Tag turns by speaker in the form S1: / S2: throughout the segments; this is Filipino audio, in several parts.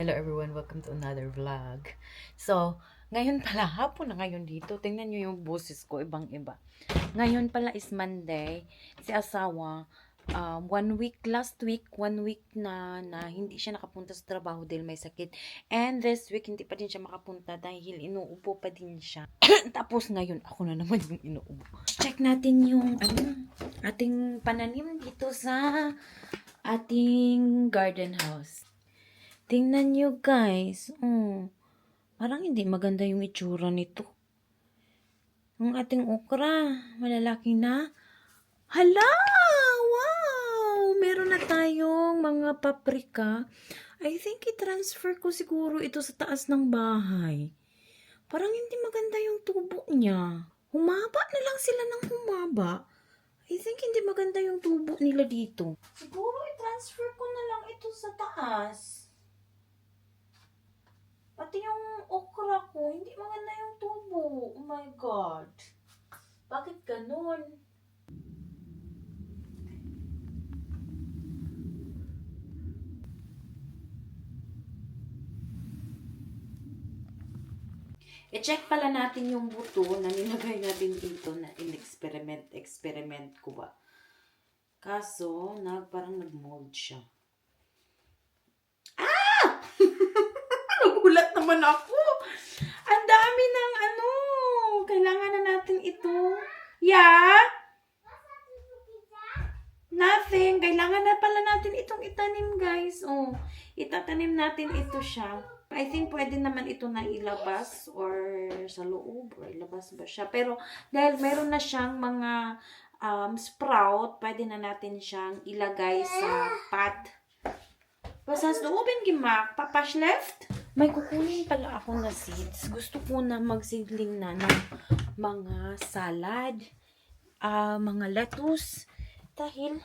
S1: Hello everyone, welcome to another vlog. So, ngayon pala, hapon na ngayon dito. Tingnan nyo yung boses ko, ibang-iba. Ngayon pala is Monday. Si asawa, last week, 1 week na hindi siya nakapunta sa trabaho dahil may sakit. And this week, hindi pa din siya makapunta dahil inuubo pa din siya. Tapos ngayon, ako na naman yung inuubo. Check natin yung ating pananim dito sa ating garden house. Tingnan nyo guys. Parang hindi maganda yung itsura nito. Ang ating okra, malalaki na. Hala! Wow! Meron na tayong mga paprika. I think i-transfer ko siguro ito sa taas ng bahay. Parang hindi maganda yung tubo niya. Humaba na lang sila ng humaba. I think hindi maganda yung tubo nila dito. Siguro i-transfer ko na lang ito sa taas. Pati yung okra ko, hindi maganda yung tubo. Oh my God. Bakit ganun? I-check pala natin yung buto na nilagay natin dito na experiment ko ba. Kaso, parang nag-mold siya. Nagulat naman ako. Ang dami ng kailangan na natin ito. Yeah? Nothing. Kailangan na pala natin itong itanim, guys. Itatanim natin ito siya. I think pwede naman ito na ilabas or sa loob or ilabas ba siya. Pero dahil meron na siyang mga sprout, pwede na natin siyang ilagay sa pot. Basta sa loobin gimak, papash left. May kukunin pala ako na seeds. Gusto ko na magseedling na ng mga salad, mga lettuce. Dahil,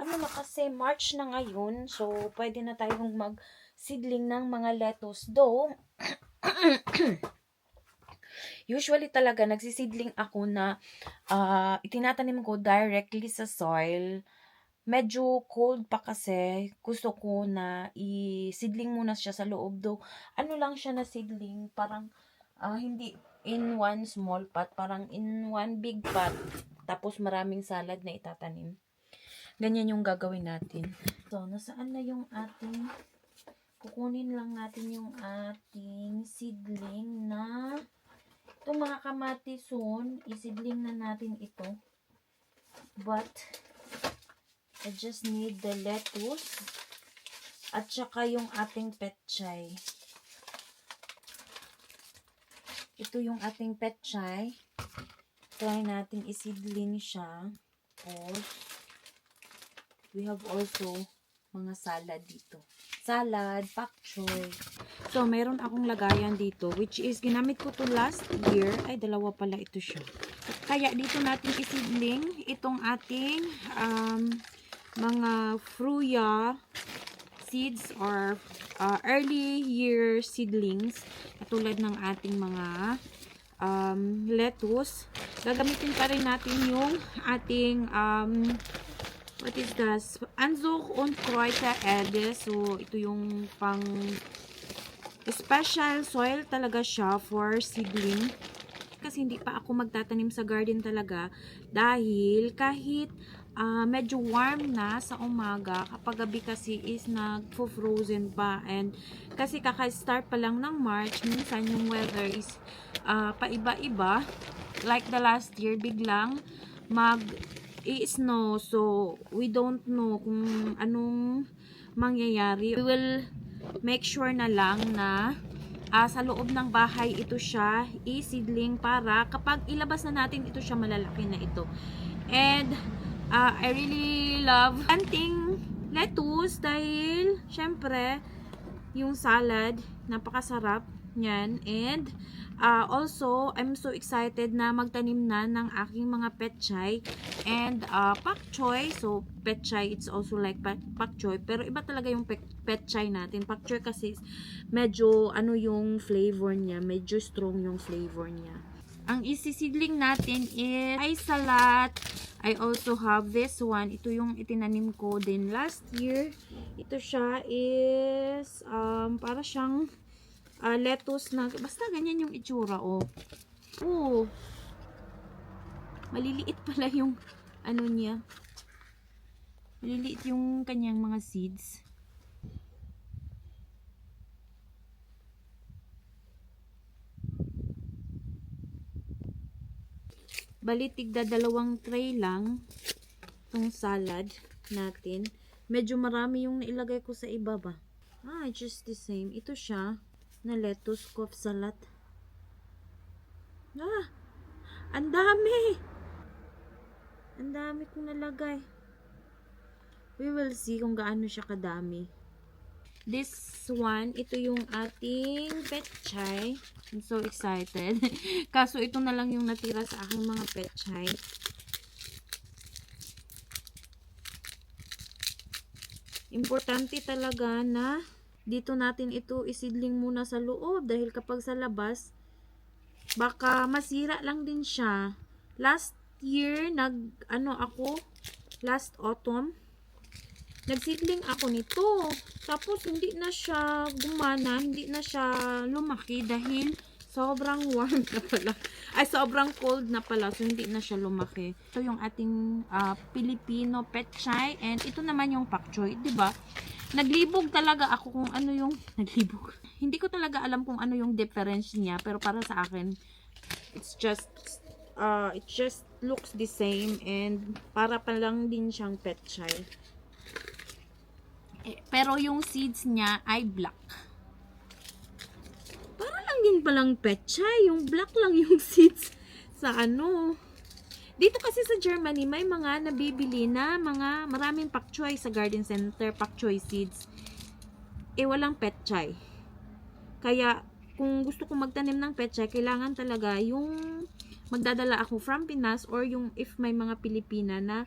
S1: na kasi March na ngayon, so pwede na tayong mag-seedling ng mga lettuce. Though, usually talaga nagsiseedling ako na itinatanim ko directly sa soil. Medyo cold pa kasi, gusto ko na i-seedling muna siya sa loob. Though, lang siya na seedling, parang hindi in one small pot, parang in one big pot. Tapos maraming salad na itatanim. Ganyan yung gagawin natin. So, nasaan na yung ating, kukunin lang natin yung ating seedling na, ito mga kamatis, iseedling na natin ito. But, I just need the lettuce at saka yung ating petchay. Ito yung ating petchay. Try natin iseedling siya. Tapos, we have also mga salad dito. Salad, pak choy. So, meron akong lagayan dito, which is, ginamit ko to last year. Ay, dalawa pala ito siya. Kaya, dito natin iseedling itong ating, mga fruya seeds or early year seedlings katulad ng ating mga lettuce. Gagamitin pa rin natin yung ating what is this? Anzug und Kräutererde. So, ito yung pang special soil talaga siya for seedling. Kasi hindi pa ako magtatanim sa garden talaga dahil kahit medyo warm na sa umaga, kapag gabi kasi is nagfo-frozen pa, and kasi kaka-start pa lang ng March, minsan yung weather is paiba-iba, like the last year biglang mag-i-snow, so we don't know kung anong mangyayari. We will make sure na lang na sa loob ng bahay ito siya i-seedling para kapag ilabas na natin ito siya malalaki na ito. And I really love planting lettuce dahil syempre yung salad napakasarap niyan. And also I'm so excited na magtanim na ng aking mga petchay and pak choy. So petchay, it's also like pak choy, pero iba talaga yung petchay natin. Pak choy kasi medyo yung flavor niya, medyo strong yung flavor niya. Ang isisidling natin is ay salat. I also have this one. Ito yung itinanim ko din last year. Ito siya is para siyang lettuce na basta ganyan yung itsura, oh. Oh. Maliliit pala yung ano niya. Maliliit yung kanyang mga seeds. Bali, tigda 2 tray lang itong salad natin. Medyo marami yung nailagay ko sa iba ba. Just the same. Ito siya na lettuce cough salad. Ang dami! Ang dami kong nalagay. We will see kung gaano siya kadami. This one, ito yung ating petchay. I'm so excited. Kaso ito na lang yung natira sa aking mga petchay. Importante talaga na dito natin ito isidling muna sa loob. Dahil kapag sa labas, baka masira lang din siya. Last year, last autumn, nagsidling ako nito. Tapos, hindi na siya gumana, hindi na siya lumaki dahil sobrang warm na pala. Ay, sobrang cold na pala. So, hindi na siya lumaki. Ito yung ating Filipino petchay. And ito naman yung pak choy. Diba? Naglibog talaga ako kung ano yung... Naglibog. Hindi ko talaga alam kung ano yung difference niya. Pero para sa akin, it just looks the same. And para pa lang din siyang petchay. Pero yung seeds niya ay black. Para lang din palang petchay. Yung black lang yung seeds sa ano. Dito kasi sa Germany, may mga nabibili na maraming pak choy sa garden center, pak choy seeds. Walang petchay. Kaya, kung gusto ko magtanim ng petchay, kailangan talaga yung magdadala ako from Pinas or yung if may mga Pilipina na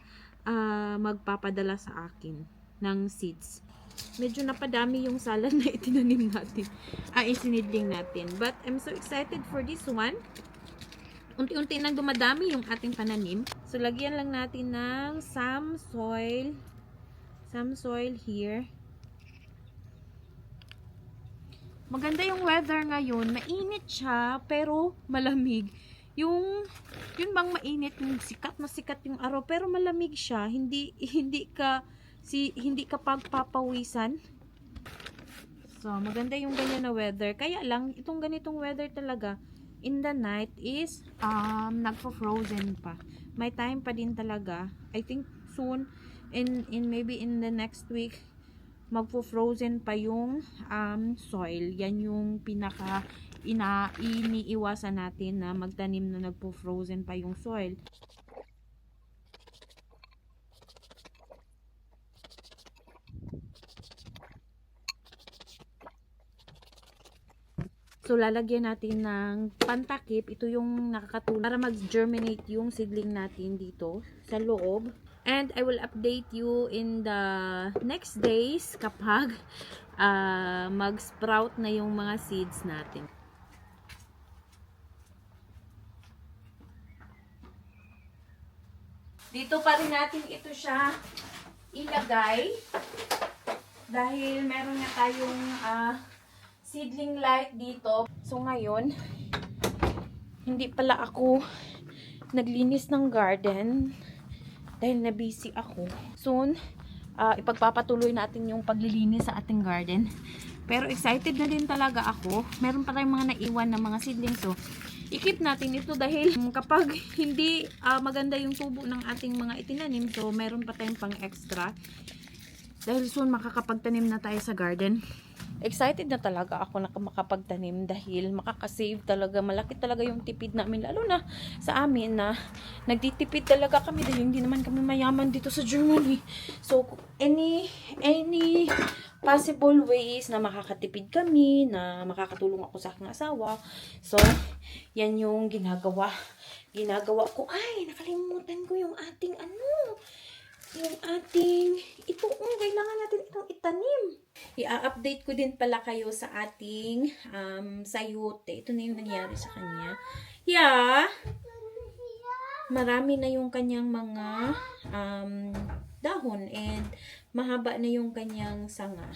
S1: magpapadala sa akin ng seeds. Medyo napadami yung salad na itinanim natin. Isinidling natin. But I'm so excited for this one. Unti-unti nang dumadami yung ating pananim. So, lagyan lang natin ng some soil. Some soil here. Maganda yung weather ngayon. Mainit siya, pero malamig. Yun bang mainit, yung sikat na sikat yung araw, pero malamig siya. Hindi ka pagpapawisan. So, maganda yung ganyan na weather. Kaya lang, itong ganitong weather talaga, in the night is, nagpo-frozen pa. May time pa din talaga. I think soon, maybe in the next week, magpo-frozen pa yung soil. Yan yung pinaka iniiwasan natin na magtanim na nagpo-frozen pa yung soil. So, lalagyan natin ng pantakip. Ito yung nakakatulong para mag-germinate yung seedling natin dito sa loob. And I will update you in the next days kapag mag-sprout na yung mga seeds natin. Dito pa rin natin ito siya ilagay. Dahil meron na tayong seedling light dito. So ngayon, hindi pala ako naglinis ng garden dahil na busy ako. Soon, ipagpapatuloy natin yung paglilinis sa ating garden. Pero excited na din talaga ako. Meron pa tayong mga naiwan na mga seedlings. So, i-keep natin ito dahil kapag hindi maganda yung tubo ng ating mga itinanim, so meron pa tayong pang extra. Dahil soon makakapagtanim na tayo sa garden. Excited na talaga ako na makapagtanim dahil makakasave talaga. Malaki talaga yung tipid namin. Lalo na sa amin na nagtitipid talaga kami dahil hindi naman kami mayaman dito sa Germany. So, any possible ways na makakatipid kami, na makakatulong ako sa aking asawa. So, yan yung ginagawa ko. Ay, nakalimutan ko yung ating yung ating, kailangan natin itong itanim. I-update ko din pala kayo sa ating sayote. Ito na yung nangyari sa kanya. Yeah. Marami na yung kanyang mga dahon and mahaba na yung kanyang sanga.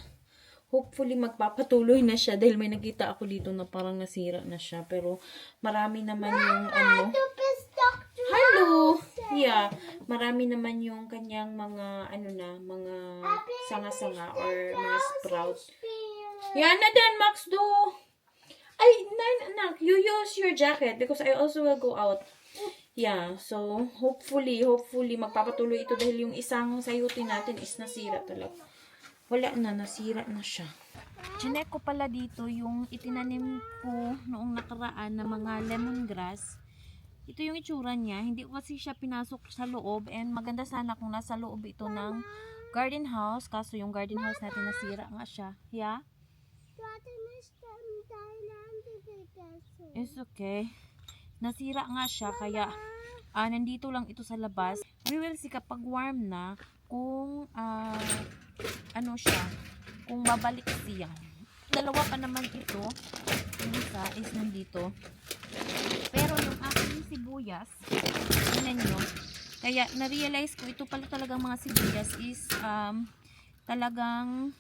S1: Hopefully, magpapatuloy na siya dahil may nakita ako dito na parang nasira na siya. Pero, marami naman yung Hello! Yeah. Marami naman yung kanyang mga, mga sanga-sanga or mga sprout. Yan na din, Max, do! Ay, anak, you use your jacket because I also will go out. Yeah, so, hopefully, magpapatuloy ito dahil yung isang sayote natin is nasira talaga. Wala na, nasira na siya. Chinek ko pala dito yung itinanim ko noong nakaraan na mga lemongrass. Ito yung itsura niya. Hindi ko kasi siya pinasok sa loob and maganda sana kung nasa loob ito ng garden house. Kaso yung garden house natin nasira nga siya. Yeah? It's okay. Nasira nga siya kaya nandito lang ito sa labas. We will see kapag warm na kung kung babalik siya. Dalawa pa naman ito. Yung isa is nandito. Pero yung aking sibuyas, tingnan nyo, kaya na-realize ko ito pala talagang mga sibuyas is talagang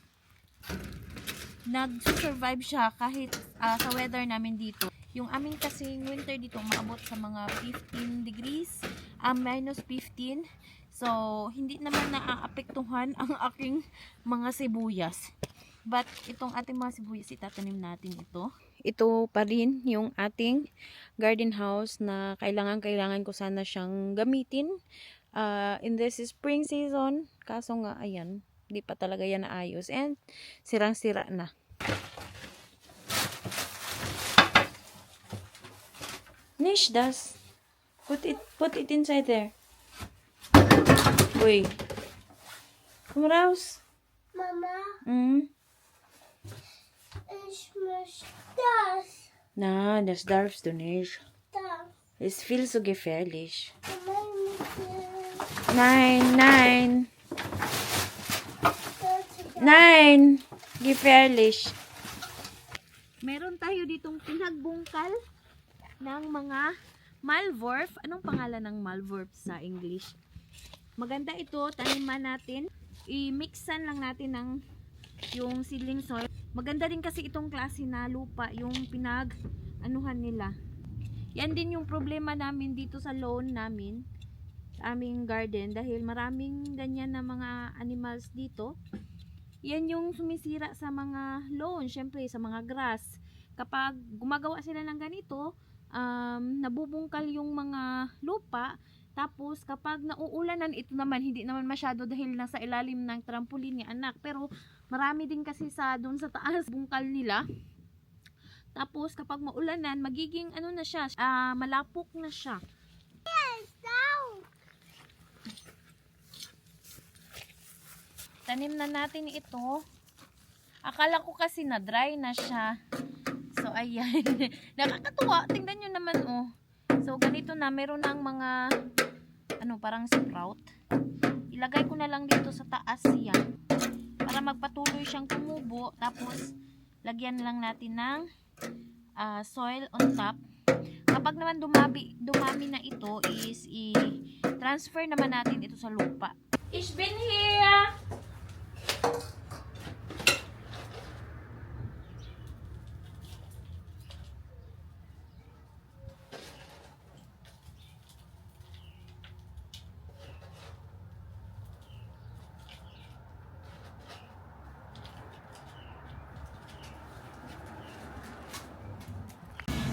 S1: nag-survive siya kahit sa weather namin dito. Yung aming kasing winter dito maabot sa mga 15 degrees, minus 15. So, hindi naman naaapektuhan ang aking mga sibuyas. But, itong ating mga sibuyas, itatanim natin ito. Ito pa rin yung ating garden house na kailangan ko sana siyang gamitin in this spring season. Kaso nga, ayan, hindi pa talaga yan naayos. And, sirang-sira na. Nish, das. Put it inside there. Uy. Come raus.
S2: Mama, ich möchte das.
S1: Na, das darfst du nicht.
S2: Das.
S1: Es ist viel zu gefährlich.
S2: Mama,
S1: Nein, nein.
S2: das.
S1: Nein. Gefährlich. Meron tayo ditong pinagbungkal ng mga Malvorf. Anong pangalan ng Malvorf sa English? Maganda ito, taniman natin. I-mixan lang natin ng yung seedling soil. Maganda din kasi itong klase na lupa, yung pinag-anuhan nila. Yan din yung problema namin dito sa lawn namin, sa aming garden, dahil maraming ganyan na mga animals dito. Yan yung sumisira sa mga lawn, syempre sa mga grass. Kapag gumagawa sila ng ganito, nabubungkal yung mga lupa. Tapos, kapag nauulanan, ito naman, hindi naman masyado dahil nasa ilalim ng trampoline ni anak. Pero, marami din kasi doon sa taas, bungkal nila. Tapos, kapag maulanan, magiging, na siya, malapok na siya. Tanim na natin ito. Akala ko kasi na dry na siya. So, ayan. Nakakatuwa. Tingnan nyo naman, oh. So, ganito na. Meron ng mga parang sprout. Ilagay ko na lang dito sa taas yan para magpatuloy siyang tumubo. Tapos lagyan lang natin ng soil on top. Kapag naman dumami na ito is i-transfer naman natin ito sa lupa. Ich bin here!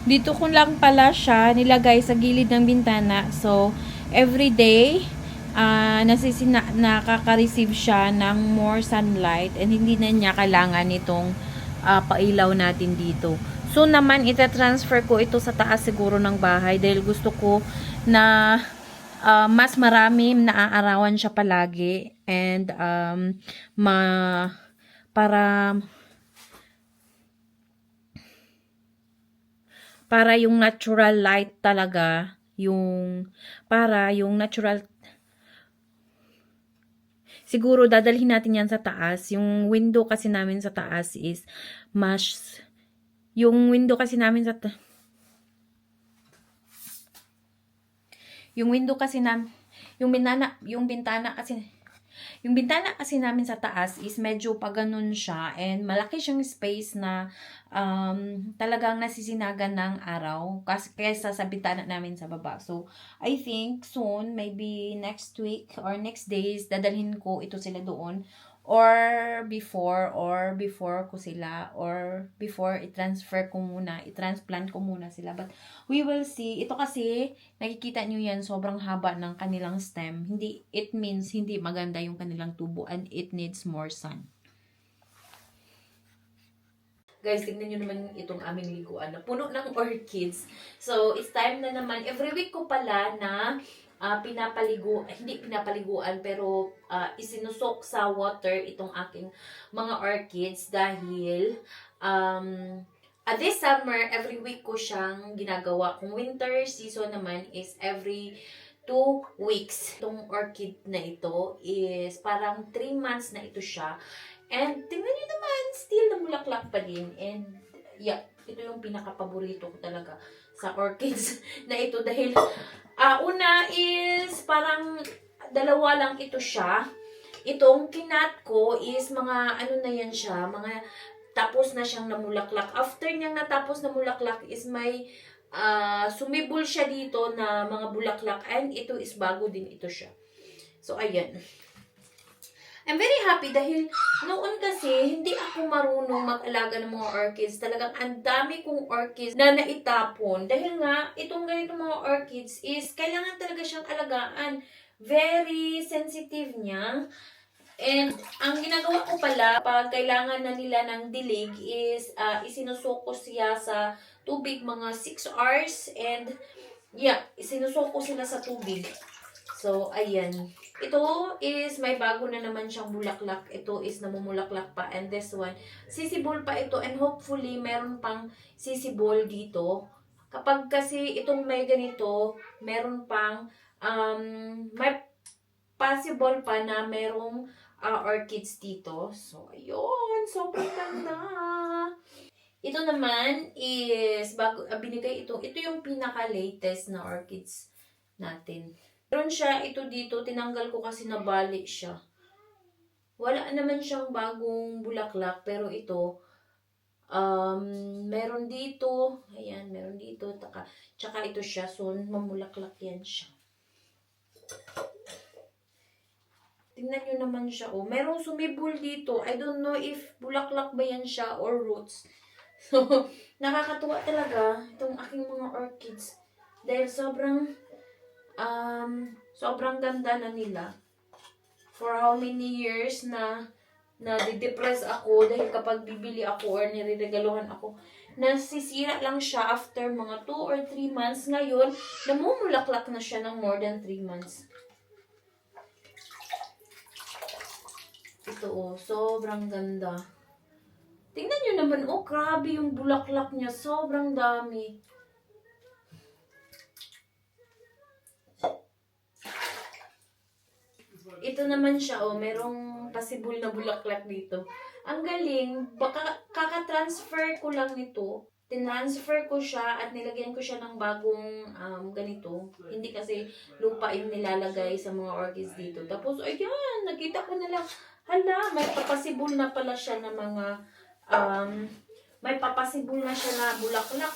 S1: Dito ko lang pala siya nilagay sa gilid ng bintana. So, every day, nakaka-receive siya ng more sunlight and hindi na niya kailangan itong pailaw natin dito. So, naman, ita-transfer ko ito sa taas siguro ng bahay dahil gusto ko na mas marami naaarawan siya palagi and para yung natural light talaga, yung natural siguro dadalhin natin yan sa taas. Yung window kasi namin sa taas is yung window kasi namin sa yung window kasi yung bintana kasi namin sa taas is medyo pa ganun siya and malaki siyang space na talagang nasisinagan ng araw kaysa sa bintana namin sa baba. So, I think soon, maybe next week or next days, dadalhin ko ito sila doon or before ko sila or before i-transplant ko muna sila. But we will see. Ito kasi, nakikita nyo yan, sobrang haba ng kanilang stem. It means hindi maganda yung kanilang tubo and it needs more sun. Guys, tignan nyo naman itong aming liguan na puno ng orchids. So, it's time na naman. Every week ko pala na hindi pinapaliguan, pero isinusok sa water itong aking mga orchids dahil this summer, every week ko siyang ginagawa. Kung winter season naman is every 2 weeks. Itong orchid na ito is parang 3 months na ito siya. And tingnan nyo naman, still namulaklak pa din. And yeah, ito yung pinaka-paborito ko talaga sa orchids na ito. Dahil una is parang dalawa lang ito siya. Itong kinat ko is mga ano na yan siya, mga tapos na siyang namulaklak. After niyang natapos na mulaklak is may sumibol siya dito na mga bulaklak. And ito is bago din ito siya. So, ayan. I'm very happy dahil noon kasi hindi ako marunong mag-alaga ng mga orchids. Talagang ang dami kong orchids na naitapon. Dahil nga, itong ganitong mga orchids is kailangan talaga siyang alagaan. Very sensitive niya. And ang ginagawa ko pala, pag kailangan na nila ng dilig is isinusoko siya sa tubig mga 6 hours. And yeah, isinusoko sila sa tubig. So, ayan. Ito is may bago na naman siyang bulaklak. Ito is namumulaklak pa. And this one, sisibol pa ito. And hopefully, meron pang sisibol dito. Kapag kasi itong may ganito, meron pang, may possible pa na merong orchids dito. So, ayun. Sobrang ganda. Ito naman is, binigay ito. Ito yung pinaka-latest na orchids natin. Meron siya, ito dito, tinanggal ko kasi nabali siya. Wala naman siyang bagong bulaklak, pero ito, meron dito, ayan, meron dito, tsaka ito siya, so mamulaklak yan siya. Tingnan nyo naman siya, oh. Merong sumibol dito. I don't know if bulaklak ba yan siya or roots. So, nakakatuwa talaga itong aking mga orchids. Dahil sobrang ganda na nila. For how many years na di-depress ako dahil kapag bibili ako or nireregaluhan ako, nasisira lang siya after mga 2 or 3 months. Ngayon, namumulaklak na siya ng more than 3 months. Ito oh, sobrang ganda. Tingnan nyo naman, oh, grabe yung bulaklak niya. Sobrang dami. Ito naman siya, oh, merong possible na bulaklak dito. Ang galing, baka kaka-transfer ko lang nito. Tinransfer ko siya at nilagyan ko siya ng bagong ganito. Hindi kasi lupa yung nilalagay sa mga orchids dito. Tapos, ayan, nakita ko na lang, hala, may papasibol na pala siya na mga, may papasibol na siya na bulaklak.